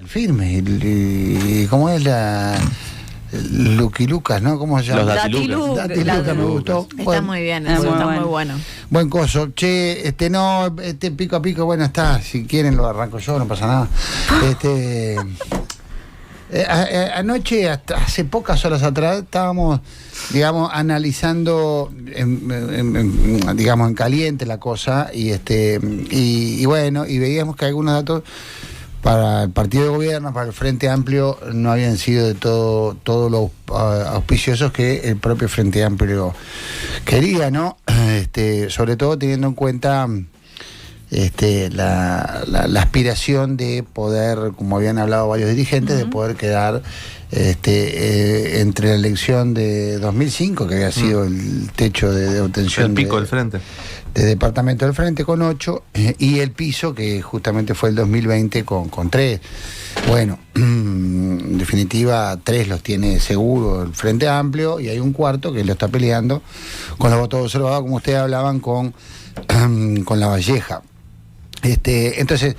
firmes. Y ¿cómo es la...? Lucky Lucas, ¿no? ¿Cómo se llama? Los Datilucas. Datilucas me gustó. Está muy bien, eso está muy bueno. Buen coso. Che, pico a pico, bueno, está. Si quieren lo arranco yo, no pasa nada. Anoche, hasta hace pocas horas atrás, estábamos, digamos, analizando, digamos, en caliente la cosa, y bueno, y veíamos que algunos datos para el partido de gobierno, para el Frente Amplio, no habían sido de todo lo auspiciosos que el propio Frente Amplio quería, ¿no? Sobre todo teniendo en cuenta la aspiración de poder, como habían hablado varios dirigentes, de poder quedar entre la elección de 2005, que había sido el techo de obtención, el pico del Frente, de departamento del Frente con 8, y el piso que justamente fue el 2020 con 3. Bueno, en definitiva 3 los tiene seguro el Frente Amplio, y hay un cuarto que lo está peleando con los votos observados, como ustedes hablaban, con La Valleja. Entonces,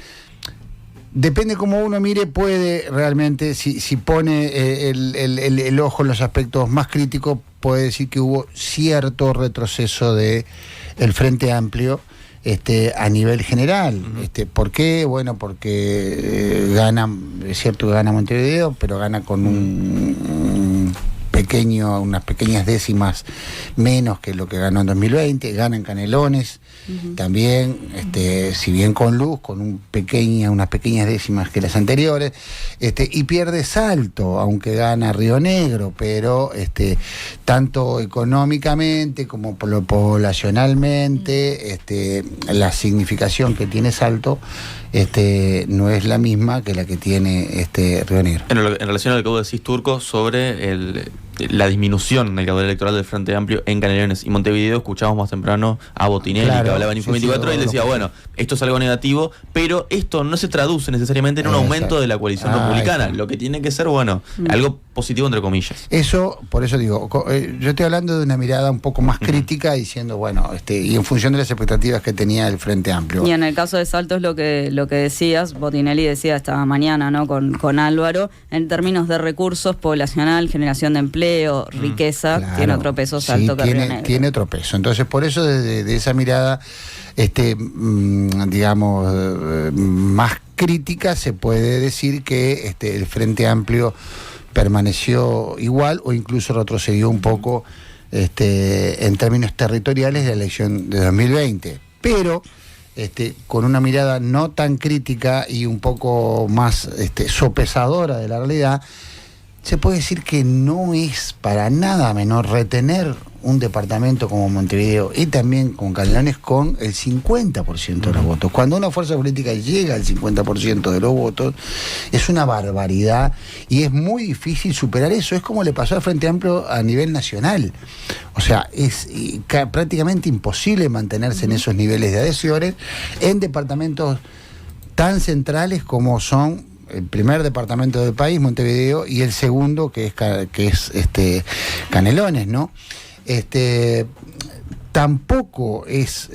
depende cómo uno mire, puede realmente, si pone el ojo en los aspectos más críticos, puede decir que hubo cierto retroceso de el Frente Amplio a nivel general. ¿Por qué? Bueno, porque gana, es cierto que gana Montevideo, pero gana con unas pequeñas décimas menos que lo que ganó en 2020, gana en Canelones, también, si bien con Luz, con unas pequeñas décimas que las anteriores, y pierde Salto, aunque gana Río Negro, pero tanto económicamente como poblacionalmente, la significación que tiene Salto no es la misma que la que tiene Río Negro. En relación a lo que vos decís, Turco, sobre la disminución del caudal electoral del Frente Amplio en Canelones y Montevideo, escuchábamos más temprano a Botinelli, claro, que hablaba en Info 24, y él decía, bueno, esto es algo negativo, pero esto no se traduce necesariamente en un aumento de la coalición republicana. Lo que tiene que ser, bueno, algo positivo entre comillas. Eso, por eso digo, yo estoy hablando de una mirada un poco más crítica, diciendo, bueno, y en función de las expectativas que tenía el Frente Amplio. Y en el caso de Salto es lo que decías, Botinelli decía esta mañana, ¿no? Con Álvaro, en términos de recursos, poblacional, generación de empleo, riqueza, claro, tiene otro peso Salto, sí, que Río Negro. Tiene otro peso. Entonces, por eso desde esa mirada, digamos, más crítica, se puede decir que el Frente Amplio permaneció igual o incluso retrocedió un poco en términos territoriales de la elección de 2020. Pero con una mirada no tan crítica y un poco más sopesadora de la realidad, se puede decir que no es para nada menor retener un departamento como Montevideo y también con Canelones con el 50% de los votos. Cuando una fuerza política llega al 50% de los votos, es una barbaridad y es muy difícil superar eso. Es como le pasó al Frente Amplio a nivel nacional. O sea, es prácticamente imposible mantenerse en esos niveles de adhesiones en departamentos tan centrales como son el primer departamento del país, Montevideo, y el segundo, que es Canelones, ¿no? Tampoco es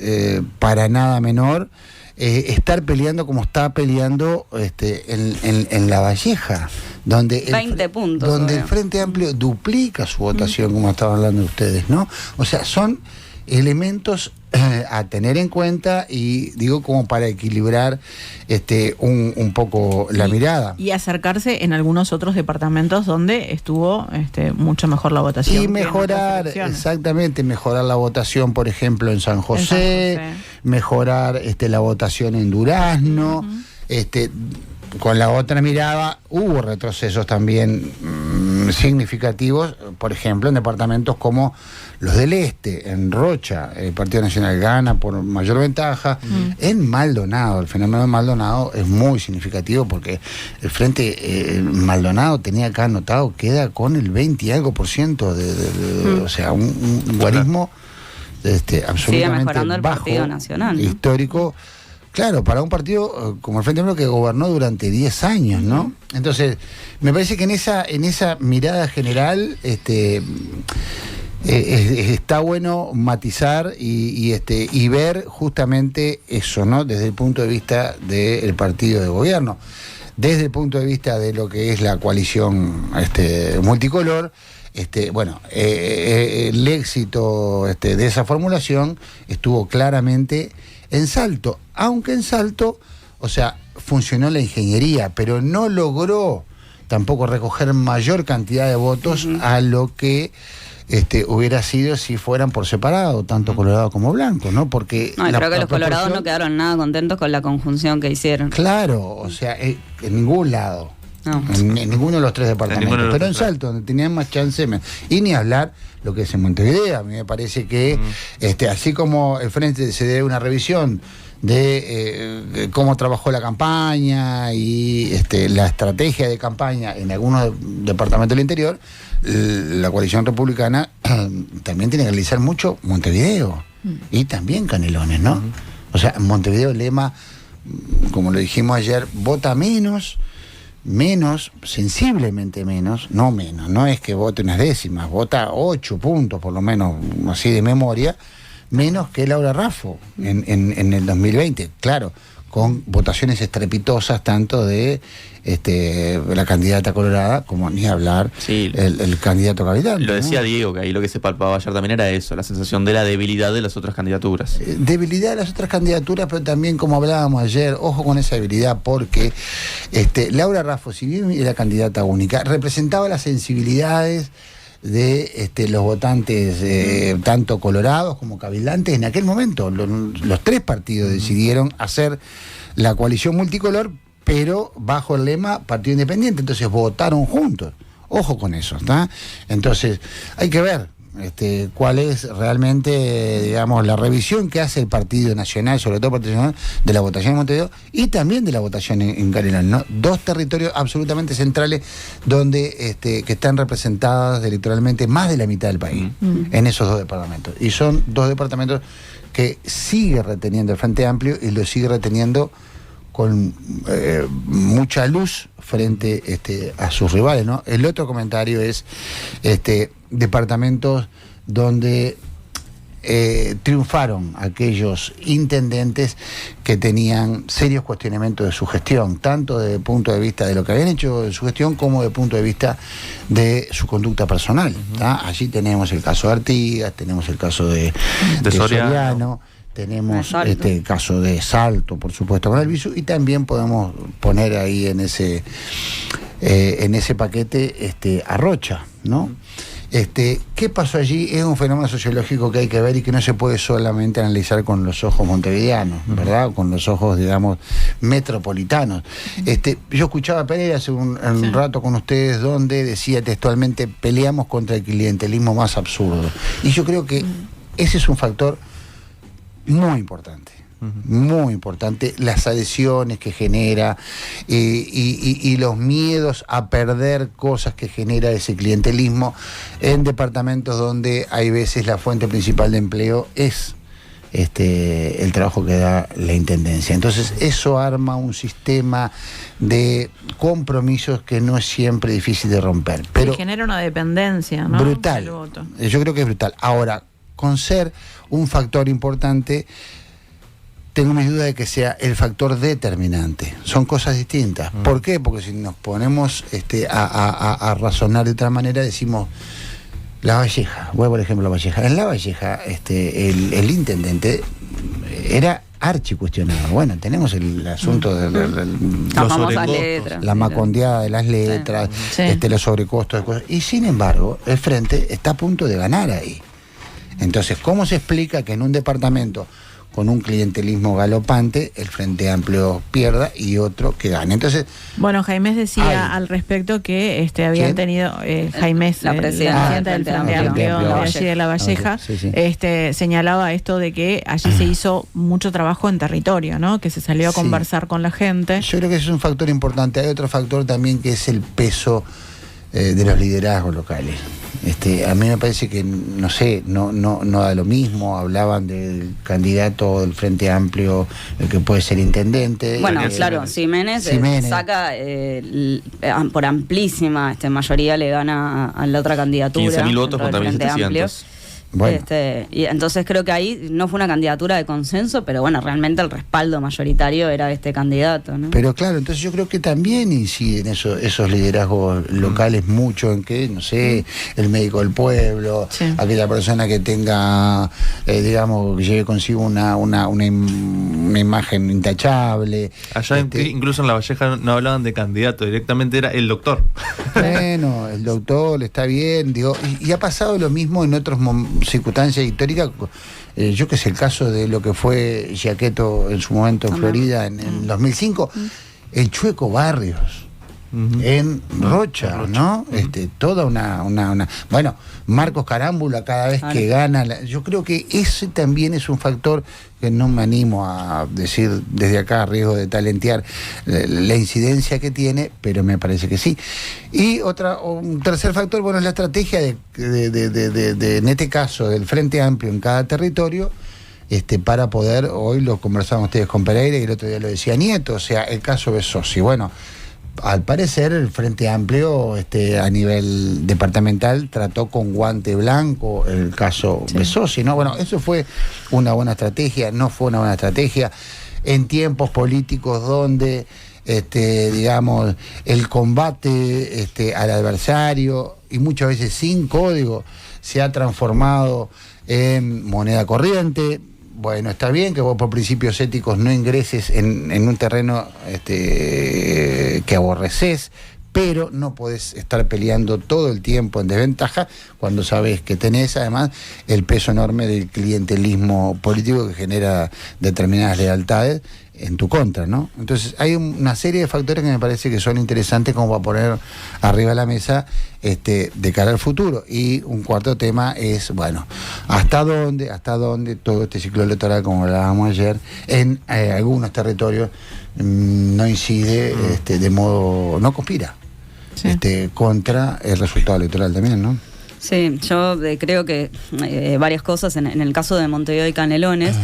para nada menor estar peleando como está peleando en La Valleja, donde 20 puntos, donde el Frente Amplio duplica su votación, como estaban hablando ustedes, ¿no? O sea, son elementos a tener en cuenta, y digo como para equilibrar un poco la mirada. Y acercarse en algunos otros departamentos donde estuvo mucho mejor la votación. Y mejorar, exactamente, mejorar la votación, por ejemplo, en San José, mejorar la votación en Durazno, con la otra mirada, hubo retrocesos también significativos, por ejemplo, en departamentos como los del Este, en Rocha, el Partido Nacional gana por mayor ventaja. En Maldonado, el fenómeno de Maldonado es muy significativo porque el Frente Maldonado tenía acá anotado, queda con el 20 y algo por ciento o sea, un guarismo absolutamente el bajo, Partido Nacional, ¿no? Histórico. Claro, para un partido como el Frente Amplio que gobernó durante 10 años, ¿no? Entonces, me parece que en esa mirada general está bueno matizar y ver justamente eso, ¿no? Desde el punto de vista del partido de gobierno. desde el punto de vista de lo que es la coalición multicolor, bueno, el éxito de esa formulación estuvo claramente en Salto, aunque en Salto, o sea, funcionó la ingeniería, pero no logró tampoco recoger mayor cantidad de votos a lo que hubiera sido si fueran por separado, tanto Colorado como Blanco, ¿no? Porque creo que los colorados no quedaron nada contentos con la conjunción que hicieron. Claro, o sea, en ningún lado. No. En ninguno de los tres departamentos, pero en Salto, donde tenían más chance, y ni hablar lo que es en Montevideo. A mí me parece que así como el Frente se debe una revisión de cómo trabajó la campaña y la estrategia de campaña en algunos departamentos del interior, la coalición republicana también tiene que analizar mucho Montevideo y también Canelones, ¿no? O sea, en Montevideo el lema, como lo dijimos ayer, vota menos, sensiblemente menos, no es que vote unas décimas, vota 8 puntos por lo menos, así de memoria, menos que Laura Raffo en el 2020, claro, con votaciones estrepitosas tanto de la candidata colorada como ni hablar el candidato capital. Lo decía Diego, que ahí lo que se palpaba ayer también era eso, la sensación de la debilidad de las otras candidaturas. Debilidad de las otras candidaturas, pero también, como hablábamos ayer, ojo con esa debilidad, porque Laura Raffo, si bien era candidata única, representaba las sensibilidades de los votantes tanto colorados como cabildantes. En aquel momento los tres partidos decidieron hacer la coalición multicolor, pero bajo el lema Partido Independiente, entonces votaron juntos. Ojo con eso, ¿está? Entonces hay que ver cuál es realmente, digamos, la revisión que hace el Partido Nacional, sobre todo el Partido Nacional, de la votación en Montevideo y también de la votación en Canelones, ¿no? Dos territorios absolutamente centrales donde que están representadas electoralmente más de la mitad del país, en esos dos departamentos. Y son dos departamentos que sigue reteniendo el Frente Amplio y lo sigue reteniendo con mucha luz frente a sus rivales, ¿no? El otro comentario es departamentos donde triunfaron aquellos intendentes que tenían serios cuestionamientos de su gestión, tanto desde el punto de vista de lo que habían hecho de su gestión como desde el punto de vista de su conducta personal. Allí tenemos el caso de Artigas, tenemos el caso de Soriano, tenemos el caso de Salto, por supuesto, con Albizu, y también podemos poner ahí en ese paquete a Rocha, ¿no? ¿Qué pasó allí? Es un fenómeno sociológico que hay que ver y que no se puede solamente analizar con los ojos montevideanos, ¿verdad? Con los ojos, digamos, metropolitanos. Yo escuchaba a Pereira hace un rato con ustedes, donde decía textualmente: peleamos contra el clientelismo más absurdo. Y yo creo que ese es un factor muy importante, las adhesiones que genera y los miedos a perder cosas que genera ese clientelismo en departamentos donde hay veces la fuente principal de empleo es el trabajo que da la intendencia. Entonces eso arma un sistema de compromisos que no es siempre difícil de romper, pero genera una dependencia, ¿no? Brutal. Yo creo que es brutal. Ahora, con ser un factor importante, tengo mis dudas de que sea el factor determinante. Son cosas distintas. ¿Por qué? Porque si nos ponemos a razonar de otra manera, decimos La Valleja. Voy por ejemplo a La Valleja. En La Valleja el intendente era archicuestionado. Bueno, tenemos el asunto de la macondeada de las letras, los sobrecostos de cosas. Y sin embargo, el Frente está a punto de ganar ahí. Entonces, ¿cómo se explica que en un departamento con un clientelismo galopante el Frente Amplio pierda y otro que gane? Entonces, bueno, Jaimés decía al respecto que habían tenido Jaimés, la presidenta del Frente Amplio de allí de La Valleja, señalaba esto de que allí se hizo mucho trabajo en territorio, ¿no? Que se salió a conversar con la gente. Yo creo que ese es un factor importante. Hay otro factor también, que es el peso de los liderazgos locales. A mí me parece que, no sé, no da lo mismo. Hablaban del candidato del Frente Amplio, el que puede ser intendente. Bueno, claro, Ximénez saca por amplísima mayoría, le gana a la otra candidatura. 15.000 votos contra 1.700. Bueno. Y entonces creo que ahí no fue una candidatura de consenso, pero bueno, realmente el respaldo mayoritario era este candidato, ¿no? Pero claro, entonces yo creo que también inciden esos liderazgos locales mucho en que, no sé, el médico del pueblo, aquella persona que tenga, digamos, que lleve consigo una imagen intachable. Allá incluso en La Valleja no hablaban de candidato, directamente era el doctor. Bueno, el doctor está bien, digo, y ha pasado lo mismo en otros circunstancias históricas. Yo que sé, el caso de lo que fue Giaquetto en su momento en Florida en 2005, el Chueco Barrios en Rocha, ¿no? Toda una bueno, Marcos Carámbula cada vez que gana, yo creo que ese también es un factor que no me animo a decir desde acá a riesgo de talentear la incidencia que tiene, pero me parece que sí. Y un tercer factor, bueno, es la estrategia de en este caso del Frente Amplio en cada territorio, para poder, hoy lo conversaban ustedes con Pereira y el otro día lo decía Nieto, o sea, el caso Besossi. Bueno, al parecer el Frente Amplio a nivel departamental trató con guante blanco el caso Besossi, ¿no? Bueno, eso fue una buena estrategia, no fue una buena estrategia en tiempos políticos donde digamos el combate al adversario, y muchas veces sin código, se ha transformado en moneda corriente. Bueno, está bien que vos por principios éticos no ingreses en un terreno que aborreces, pero no podés estar peleando todo el tiempo en desventaja cuando sabés que tenés además el peso enorme del clientelismo político que genera determinadas lealtades en tu contra, ¿no? Entonces hay una serie de factores que me parece que son interesantes como para poner arriba de la mesa de cara al futuro. Y un cuarto tema es, bueno, hasta dónde todo este ciclo electoral, como hablábamos ayer, en algunos territorios no incide de modo, no conspira contra el resultado electoral también, ¿no? Sí, yo creo que varias cosas. En el caso de Montevideo y Canelones,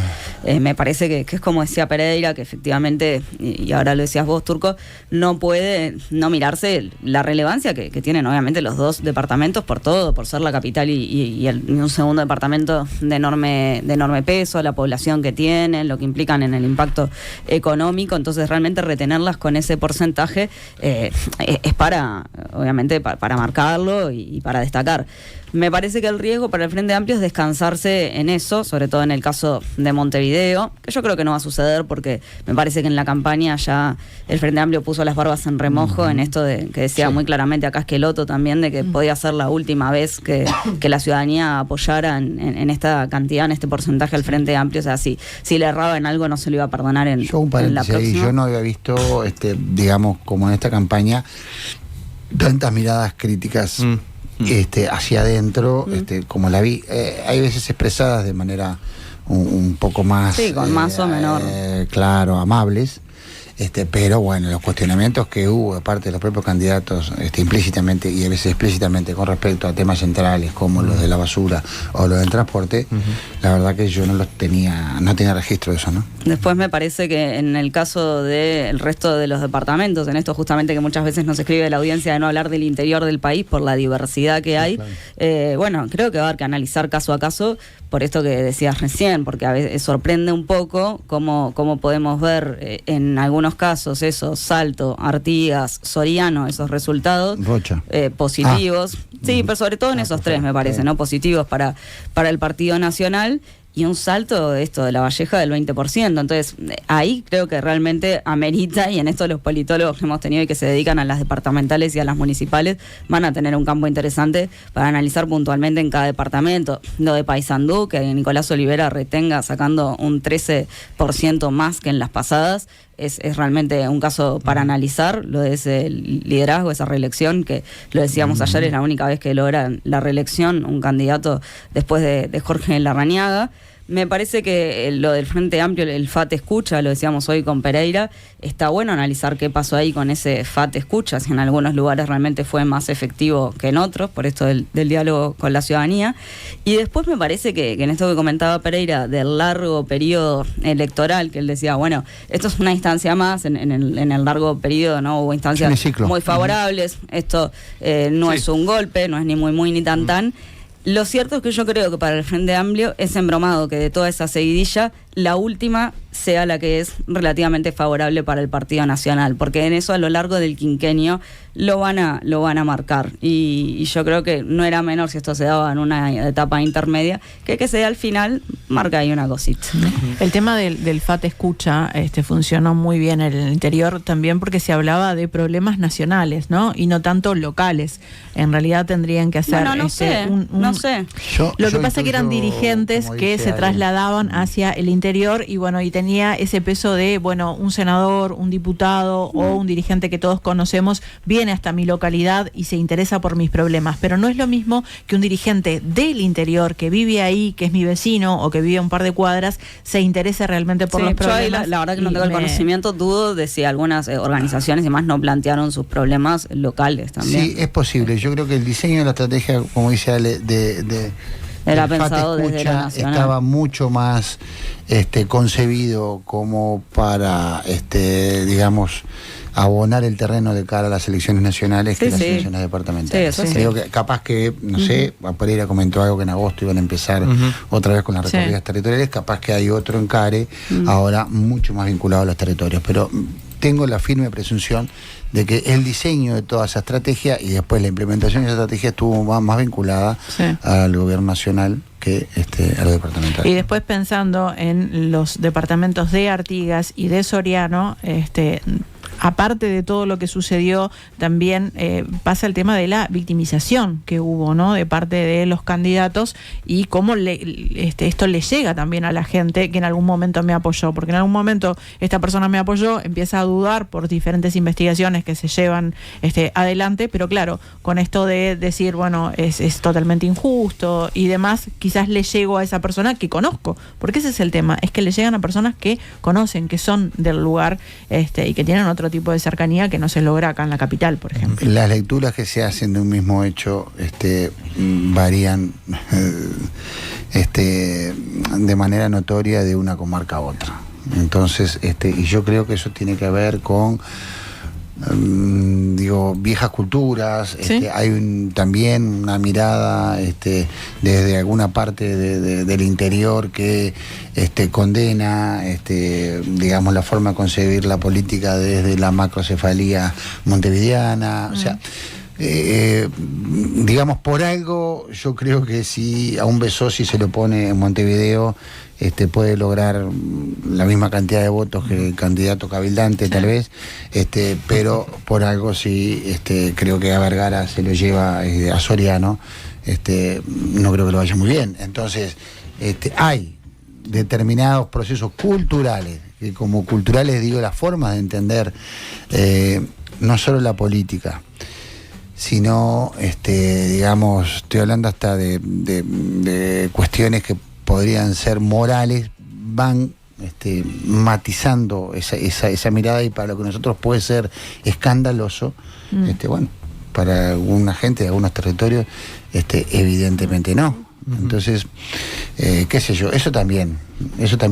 me parece que es como decía Pereira, que efectivamente, y ahora lo decías vos, Turco, no puede no mirarse la relevancia que tienen obviamente los dos departamentos por todo, por ser la capital y un segundo departamento de enorme peso, la población que tienen, lo que implican en el impacto económico. Entonces realmente retenerlas con ese porcentaje es para, obviamente, para marcarlo y para destacar. Me parece que el riesgo para el Frente Amplio es descansarse en eso, sobre todo en el caso de Montevideo, que yo creo que no va a suceder porque me parece que en la campaña ya el Frente Amplio puso las barbas en remojo en esto de que decía muy claramente acá Esqueloto también, de que podía ser la última vez que la ciudadanía apoyara en esta cantidad, en este porcentaje al Frente Amplio. O sea, si le erraba en algo no se lo iba a perdonar en la próxima. Yo no había visto, digamos, como en esta campaña, tantas miradas críticas hacia adentro, como la vi, hay veces expresadas de manera un poco más, con más o menor, claro, amables, pero bueno, los cuestionamientos que hubo de parte de los propios candidatos, implícitamente y a veces explícitamente con respecto a temas centrales como los de la basura o los del transporte, la verdad que yo no tenía registro de eso, ¿no? Después me parece que en el caso del resto de los departamentos, en esto justamente que muchas veces nos escribe la audiencia de no hablar del interior del país por la diversidad que hay, bueno, creo que va a haber que analizar caso a caso por esto que decías recién, porque a veces sorprende un poco cómo podemos ver en algunos casos eso, Salto, Artigas, Soriano, esos resultados positivos. Sí, pero sobre todo en esos tres me parece, ¿no? Positivos para el Partido Nacional. Y un salto esto de La Valleja del 20%. Entonces, ahí creo que realmente amerita, y en esto los politólogos que hemos tenido y que se dedican a las departamentales y a las municipales van a tener un campo interesante para analizar puntualmente en cada departamento. Lo de Paysandú, que Nicolás Olivera retenga sacando un 13% más que en las pasadas, es realmente un caso para analizar. Lo de ese liderazgo, esa reelección, que lo decíamos ayer, es la única vez que logra la reelección un candidato después de Jorge Larrañaga. Me parece que lo del Frente Amplio, el FAT escucha, lo decíamos hoy con Pereira, está bueno analizar qué pasó ahí con ese FAT escucha, si en algunos lugares realmente fue más efectivo que en otros, por esto del diálogo con la ciudadanía. Y después me parece que en esto que comentaba Pereira, del largo periodo electoral, que él decía, bueno, esto es una instancia más, en el largo periodo no hubo instancias muy favorables, esto no es un golpe, no es ni muy ni tan. Lo cierto es que yo creo que para el Frente Amplio es embromado que de toda esa seguidilla, la última sea la que es relativamente favorable para el Partido Nacional, porque en eso a lo largo del quinquenio lo van a marcar. Y yo creo que no era menor si esto se daba en una etapa intermedia, que se dé al final, marca ahí una cosita. El tema del FAT escucha funcionó muy bien en el interior también porque se hablaba de problemas nacionales, ¿no? Y no tanto locales. En realidad tendrían que hacer no sé. Lo que pasa es que eran dirigentes que se trasladaban hacia el interior y bueno, y tenía ese peso de, bueno, un senador, un diputado o un dirigente que todos conocemos viene hasta mi localidad y se interesa por mis problemas, pero no es lo mismo que un dirigente del interior que vive ahí, que es mi vecino o que vive a un par de cuadras, se interese realmente por los problemas. Yo ahí la verdad que no tengo el conocimiento, dudo de si algunas organizaciones y demás no plantearon sus problemas locales también. Sí, es posible. Yo creo que el diseño de la estrategia, como dice Ale, era pensado desde la nacional. Estaba mucho más concebido como para, digamos, abonar el terreno de cara a las elecciones nacionales que las elecciones departamentales. Creo que capaz que, no sé, Pereira comentó algo que en agosto iban a empezar otra vez con las recorridas territoriales, capaz que hay otro encare ahora mucho más vinculado a los territorios, pero tengo la firme presunción de que el diseño de toda esa estrategia y después la implementación de esa estrategia estuvo más vinculada al gobierno nacional que a los departamentales. Y después pensando en los departamentos de Artigas y de Soriano, aparte de todo lo que sucedió, también pasa el tema de la victimización que hubo, ¿no?, de parte de los candidatos y cómo esto le llega también a la gente que en algún momento me apoyó, porque en algún momento esta persona me apoyó, empieza a dudar por diferentes investigaciones que se llevan adelante, pero claro, con esto de decir, bueno, es totalmente injusto y demás, quizás le llego a esa persona que conozco, porque ese es el tema, es que le llegan a personas que conocen, que son del lugar y que tienen otro tipo de cercanía que no se logra acá en la capital, por ejemplo. Las lecturas que se hacen de un mismo hecho varían de manera notoria de una comarca a otra. Entonces, y yo creo que eso tiene que ver con viejas culturas, hay también una mirada desde alguna parte del interior que condena digamos la forma de concebir la política desde la macrocefalía montevideana, o sea, digamos, por algo yo creo que si a un Besossi se lo pone en Montevideo puede lograr la misma cantidad de votos que el candidato cabildante, tal vez, pero por algo sí creo que a Vergara se lo lleva a Soriano, no creo que lo vaya muy bien. Entonces, hay determinados procesos culturales, que como culturales digo las formas de entender no solo la política, sino, digamos, estoy hablando hasta de cuestiones que podrían ser morales, van matizando esa mirada, y para lo que nosotros puede ser escandaloso, bueno, para alguna gente de algunos territorios, evidentemente no. Entonces, qué sé yo, eso también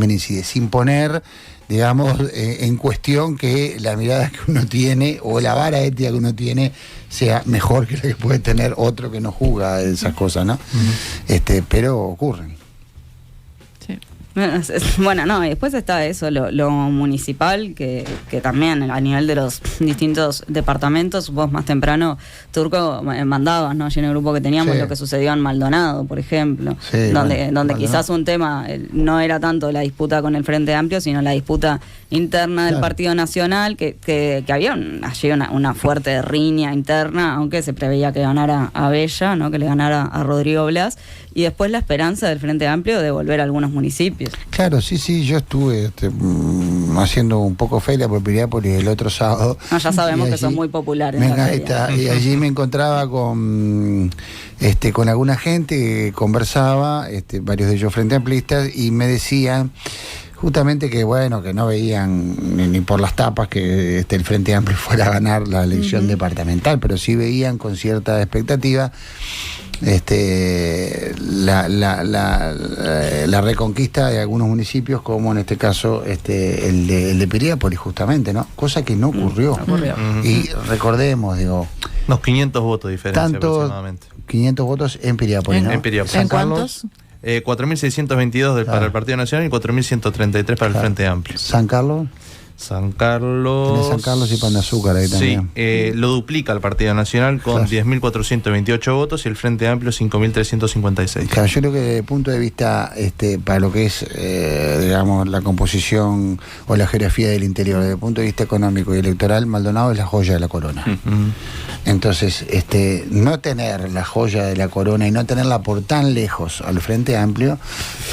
incide, sin poner, digamos, en cuestión que la mirada que uno tiene o la vara ética que uno tiene sea mejor que la que puede tener otro que no juzga esas cosas, ¿no? Pero ocurren. Bueno, no, y después está eso, lo municipal, que también a nivel de los distintos departamentos, vos más temprano, Turco, mandabas, ¿no?, allí en el grupo que teníamos, lo que sucedió en Maldonado, por ejemplo, donde quizás un tema no era tanto la disputa con el Frente Amplio, sino la disputa interna del Partido Nacional, que había allí una fuerte riña interna, aunque se preveía que ganara a Bella, ¿no?, que le ganara a Rodrigo Blas, y después la esperanza del Frente Amplio de volver a algunos municipios. Claro, sí, yo estuve haciendo un poco feria por Piriápolis el otro sábado. No, ya sabemos allí, que son muy populares. Y allí me encontraba con alguna gente que conversaba, varios de ellos frente amplistas, y me decían justamente que bueno, que no veían ni por las tapas que el Frente Amplio fuera a ganar la elección departamental, pero sí veían con cierta expectativa la reconquista de algunos municipios, como en este caso el de Piriápolis, justamente, ¿no? Cosa que no ocurrió. Y recordemos, unos 500 votos de diferencia aproximadamente. 500 votos en Piriápolis, ¿no? En Piriápolis. ¿En cuántos? 4.622 para el Partido Nacional y 4.133 para el Frente Amplio. ¿San Carlos? San Carlos... Tiene San Carlos y Pan de Azúcar ahí también. Sí, lo duplica el Partido Nacional con 10.428 votos y el Frente Amplio 5.356. Claro, yo creo que desde el punto de vista, para lo que es, digamos, la composición o la geografía del interior, desde el punto de vista económico y electoral, Maldonado es la joya de la corona. Entonces, no tener la joya de la corona y no tenerla por tan lejos al Frente Amplio,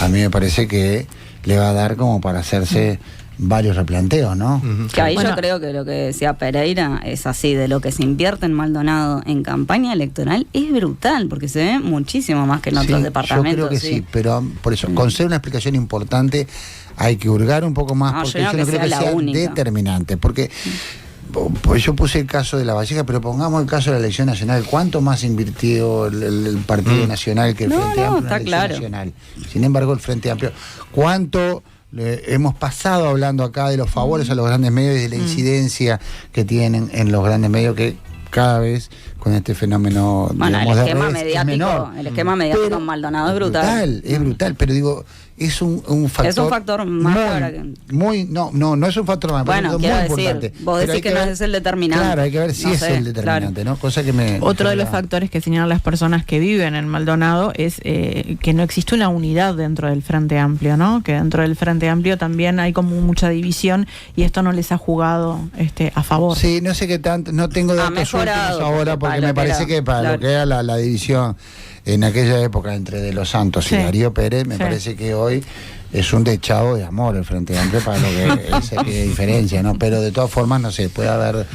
a mí me parece que le va a dar como para hacerse varios replanteos, ¿no? Que ahí yo creo que lo que decía Pereira es así, de lo que se invierte en Maldonado en campaña electoral es brutal, porque se ve muchísimo más que en otros departamentos. Yo creo que sí, pero por eso, con ser una explicación importante, hay que hurgar un poco más, porque yo no creo que sea determinante, porque pues yo puse el caso de La Valleja, pero pongamos el caso de la elección nacional. ¿Cuánto más invirtió el Partido Nacional que el Frente Amplio en la elección nacional? Sin embargo, el Frente Amplio, ¿cuánto hemos pasado hablando acá de los favores a los grandes medios y de la incidencia que tienen en los grandes medios, que cada vez con este fenómeno, digamos, el esquema mediático con Maldonado es brutal. Es brutal, pero digo, es un factor. Es un factor más no es un factor más, bueno, muy importante. Vos decís que no es el determinante. Claro, hay que ver si es el determinante, ¿no? Cosa que Otro de los factores que señalan las personas que viven en Maldonado es que no existe una unidad dentro del Frente Amplio, ¿no? Que dentro del Frente Amplio también hay como mucha división y esto no les ha jugado a favor. Sí, no sé qué tanto, no tengo datos últimos ahora, porque me parece que para lo que era la división en aquella época entre De los Santos y Darío Pérez, me parece que hoy es un dechado de amor el Frente Amplio para lo que es que diferencia, ¿no? Pero de todas formas, no sé, puede haber,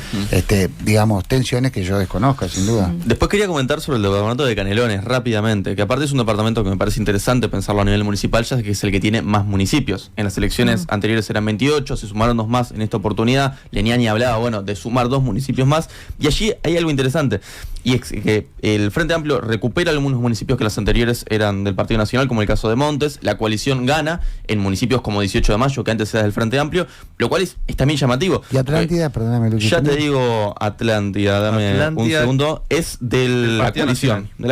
digamos, tensiones que yo desconozca, sin duda. Después quería comentar sobre el departamento de Canelones, rápidamente, que aparte es un departamento que me parece interesante pensarlo a nivel municipal, ya que es el que tiene más municipios. En las elecciones anteriores eran 28, se sumaron 2 más en esta oportunidad. Leniani hablaba, de sumar 2 municipios más, y allí hay algo interesante, y es que el Frente Amplio recupera algunos municipios que los anteriores eran del Partido Nacional, como el caso de Montes. La coalición gana en municipios como 18 de Mayo, que antes era del Frente Amplio, lo cual es también llamativo. ¿Y Atlántida? Perdóname, Luis. Ya te digo, Atlántida, dame un segundo. Es de la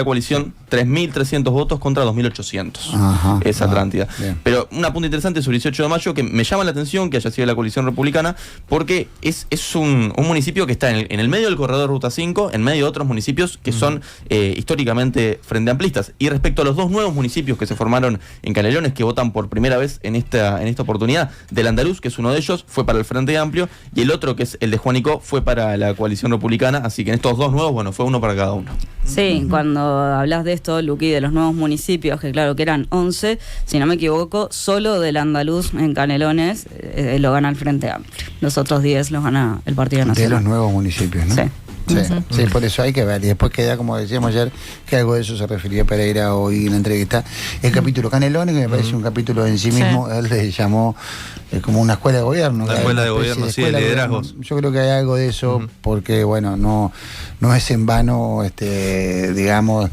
coalición, 3.300 votos contra 2.800. Es Atlántida. Pero un apunte interesante sobre 18 de Mayo, que me llama la atención que haya sido la coalición republicana, porque es un municipio que está en el medio del corredor Ruta 5, en medio de otros municipios que son históricamente frente amplistas. Y respecto a los 2 nuevos municipios que se formaron en Canelones, que votan por primera vez en esta oportunidad, del Andaluz, que es uno de ellos, fue para el Frente Amplio, y el otro, que es el de Juanico, fue para la coalición republicana. Así que en estos 2 nuevos, fue uno para cada uno. Sí, cuando hablas de esto, Luqui, de los nuevos municipios, que claro que eran 11, si no me equivoco, solo del Andaluz en Canelones lo gana el Frente Amplio. Los otros 10 los gana el Partido Nacional. De los nuevos municipios, ¿no? Sí. Sí, por eso hay que ver. Y después queda, como decíamos ayer, que algo de eso se refería Pereira hoy en la entrevista. El capítulo Canelones, que me parece un capítulo en sí mismo, él le llamó como una escuela de gobierno. La escuela de gobierno, sí, de liderazgos. Yo creo que hay algo de eso, porque, no es en vano, digamos,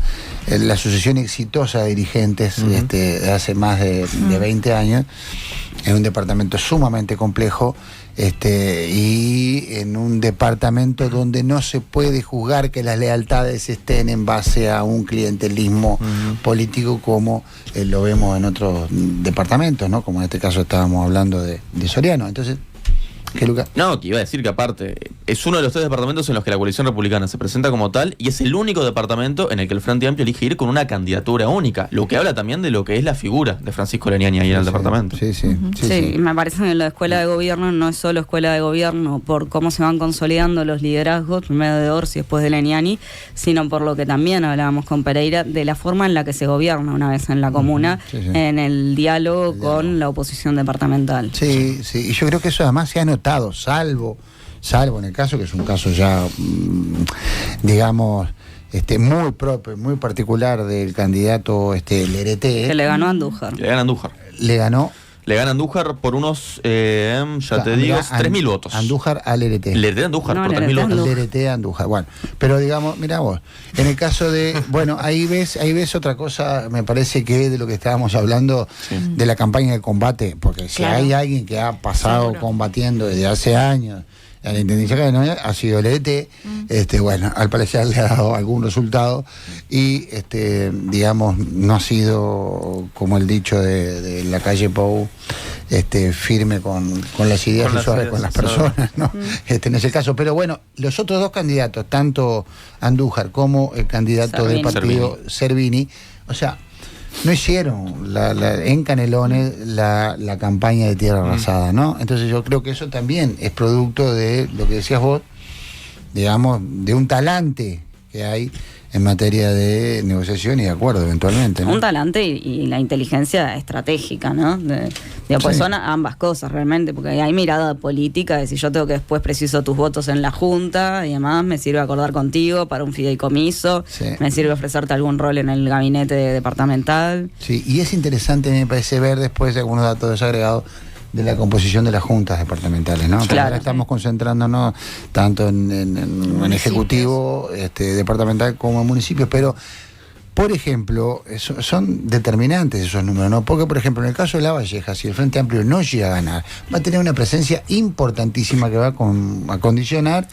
la sucesión exitosa de dirigentes de hace más de 20 años, en un departamento sumamente complejo. Y en un departamento donde no se puede juzgar que las lealtades estén en base a un clientelismo político como lo vemos en otros departamentos, ¿no? Como en este caso estábamos hablando de Soriano. Entonces, ¿qué, Luca? No, que iba a decir que aparte es uno de los 3 departamentos en los que la coalición republicana se presenta como tal, y es el único departamento en el que el Frente Amplio elige ir con una candidatura única, lo que habla también de lo que es la figura de Francisco Leniani ahí en el departamento. Sí, me parece que la escuela de gobierno no es solo escuela de gobierno por cómo se van consolidando los liderazgos, primero de Orsi y después de Leniani, sino por lo que también hablábamos con Pereira, de la forma en la que se gobierna una vez en la comuna, en el diálogo con la oposición departamental. Sí, y yo creo que eso además se ha notado, salvo en el caso, que es un caso ya, digamos, muy propio, muy particular del candidato Lerete. Que le ganó a Andújar. Le ganó Le gana Andújar por unos, ya te digo, 3.000 votos. Andújar al LRT. LRT Andújar por 3.000 votos. LRT Andújar. Bueno, pero digamos, mira vos, en el caso de, bueno, ahí ves otra cosa, me parece que de lo que estábamos hablando, de la campaña de combate, porque si hay alguien que ha pasado combatiendo desde hace años a la Intendencia de Caledonia, ha sido el ET, bueno, al parecer le ha dado algún resultado y, digamos, no ha sido, como el dicho de la calle Pou, firme con las ideas y suave con las personas, ¿no? En ese caso, pero bueno, los otros dos candidatos, tanto Andújar como el candidato del partido Cervini, o sea, no hicieron en Canelones la campaña de tierra arrasada, ¿no? Entonces yo creo que eso también es producto de lo que decías vos, digamos, de un talante que hay en materia de negociación y de acuerdo eventualmente, ¿no? Un talante y la inteligencia estratégica, ¿no? Pues son ambas cosas realmente, porque hay mirada política de si yo tengo que después preciso tus votos en la Junta y además me sirve acordar contigo para un fideicomiso, me sirve ofrecerte algún rol en el gabinete departamental. Sí, y es interesante, me parece, ver después algunos datos desagregados de la composición de las juntas departamentales, ¿no? Claro, ahora estamos concentrándonos tanto en ejecutivo, departamental como en municipios, pero por ejemplo, son determinantes esos números, ¿no? Porque, por ejemplo, en el caso de La Valleja, si el Frente Amplio no llega a ganar, va a tener una presencia importantísima que va a condicionar.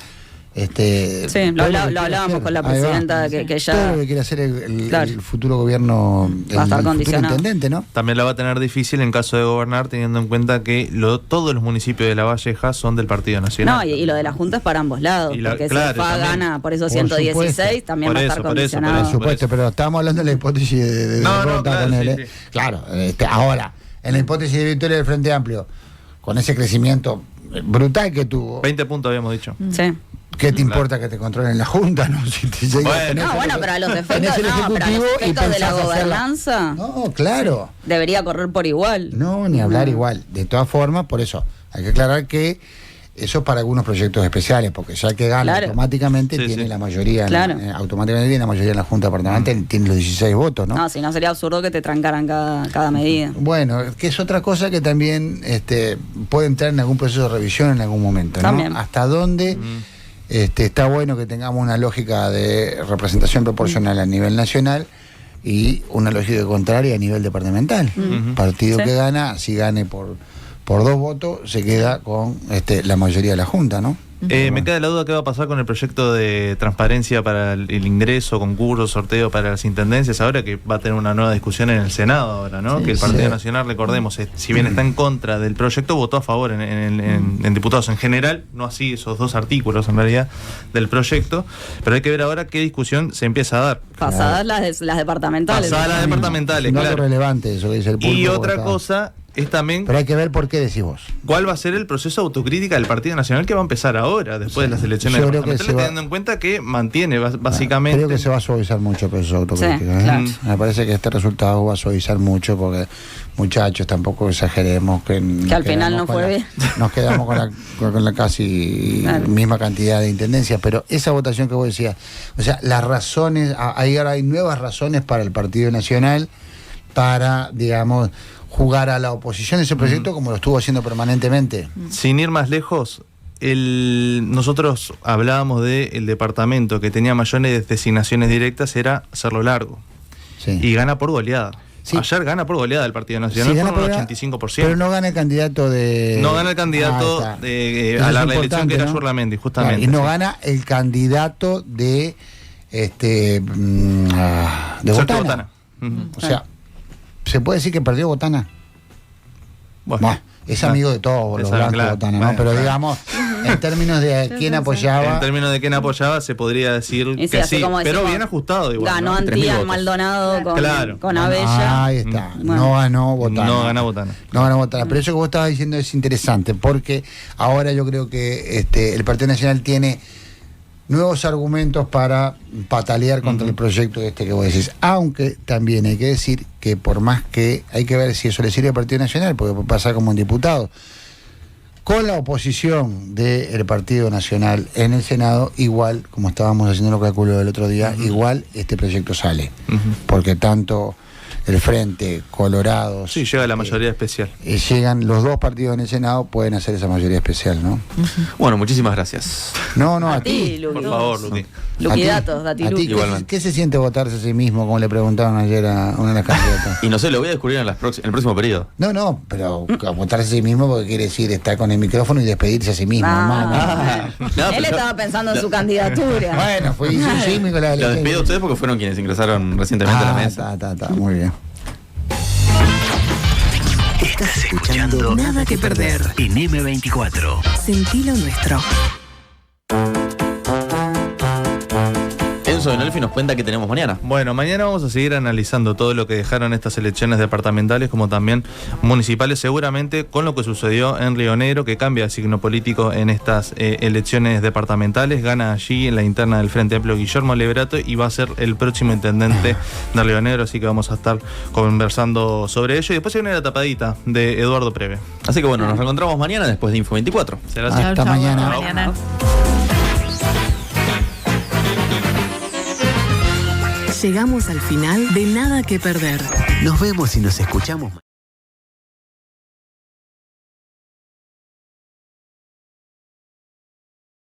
Lo hablábamos con la presidenta que ya. Todo lo que quiere hacer el futuro gobierno, va a estar condicionado. Intendente, ¿no? También la va a tener difícil en caso de gobernar, teniendo en cuenta que todos los municipios de La Valleja son del Partido Nacional. No, y lo de la Junta es para ambos lados, porque si FA gana por esos 116, también va a estar condicionado. Por supuesto, pero estábamos hablando de la hipótesis de derrota con él. Claro, ahora, en la hipótesis de victoria del Frente Amplio, con ese crecimiento brutal que tuvo. 20 puntos habíamos dicho. Sí. ¿Qué te importa que te controlen la Junta? ¿No? Si te llega pero a los efectos, de la gobernanza. No, claro. Debería correr por igual. No, ni hablar igual. De todas formas, por eso, hay que aclarar que eso es para algunos proyectos especiales, porque ya que gana automáticamente tiene la mayoría, automáticamente tiene la mayoría en la Junta Departamental, tiene los 16 votos, ¿no? No, si no sería absurdo que te trancaran cada medida. Bueno, que es otra cosa que también puede entrar en algún proceso de revisión en algún momento, ¿no? También. ¿Hasta dónde está bueno que tengamos una lógica de representación proporcional a nivel nacional y una lógica contraria a nivel departamental? Partido que gana, si gane por 2 votos, se queda con la mayoría de la Junta, ¿no? Me queda la duda qué va a pasar con el proyecto de transparencia para el ingreso, concurso, sorteo para las intendencias, ahora que va a tener una nueva discusión en el Senado ahora, ¿no? Que el Partido Nacional, recordemos, si bien está en contra del proyecto, votó a favor en diputados en general, no así esos 2 artículos en realidad del proyecto, pero hay que ver ahora qué discusión se empieza a dar. Pasadas las departamentales. Pasadas las departamentales, claro. Relevante eso que dice el público. Y otra cosa es también... Pero hay que ver por qué decís vos. ¿Cuál va a ser el proceso de autocrítica del Partido Nacional que va a empezar ahora, después de las elecciones departamentales, teniendo en cuenta que mantiene básicamente... Creo que se va a suavizar mucho el proceso de autocrítica. Me parece que este resultado va a suavizar mucho, porque, muchachos, tampoco exageremos que al final no fue bien. Nos quedamos con la casi misma cantidad de intendencias, pero esa votación que vos decías, o sea, las razones, ahora hay nuevas razones para el Partido Nacional para, digamos, jugar a la oposición ese proyecto como lo estuvo haciendo permanentemente. Sin ir más lejos, nosotros hablábamos del departamento que tenía mayores designaciones directas, era hacerlo largo. Y gana por goleada. Ayer gana por goleada el Partido Nacional, por un 85%. Pero no gana el candidato de... No gana el candidato a la reelección, que era Yurlamendi, justamente. Claro, y no gana el candidato de Botana. O sea, ¿se puede decir que perdió Botana? Bueno, es amigo de todos los blancos, Botana, ¿no? Pero digamos, en términos de quién apoyaba... En términos de quién apoyaba, se podría decir que sí, pero bien ajustado igual. Ganó Antía Maldonado con Abella. Ahí está, no ganó Botana. No gana Botana. Pero eso que vos estabas diciendo es interesante, porque ahora yo creo que el Partido Nacional tiene nuevos argumentos para patalear contra el proyecto que vos decís, aunque también hay que decir que por más que hay que ver si eso le sirve al Partido Nacional, porque puede pasar como un diputado, con la oposición del Partido Nacional en el Senado, igual, como estábamos haciendo los cálculos del otro día, igual este proyecto sale, porque tanto el Frente, Colorado. Sí, llega la mayoría especial. Llegan los 2 partidos en el Senado, pueden hacer esa mayoría especial, ¿no? Bueno, muchísimas gracias. No, a ti. Luqui. Por favor, Luqui. Luquidatos, Datiluqui. ¿Qué se siente votarse a sí mismo, como le preguntaban ayer a una de las candidatas? Y no sé, lo voy a descubrir en el próximo periodo. No, pero votarse a sí mismo porque quiere decir estar con el micrófono y despedirse a sí mismo. Él estaba pensando en su candidatura. Bueno, fue sísmico la Lo despido a ustedes porque fueron quienes ingresaron recientemente a la mesa. Está, muy bien. Estás escuchando Nada que Perder en M24. Sentilo nuestro. Enzo Denolfi nos cuenta que tenemos mañana. Bueno, mañana vamos a seguir analizando todo lo que dejaron estas elecciones departamentales como también municipales, seguramente con lo que sucedió en Río Negro, que cambia el signo político en estas elecciones departamentales. Gana allí en la interna del Frente Amplio Guillermo Lebrato y va a ser el próximo intendente de Río Negro, así que vamos a estar conversando sobre ello. Y después viene la tapadita de Eduardo Preve. Así que bueno, nos reencontramos mañana después de Info 24. Será así. Hasta mañana. Llegamos al final de Nada que Perder. Nos vemos y nos escuchamos.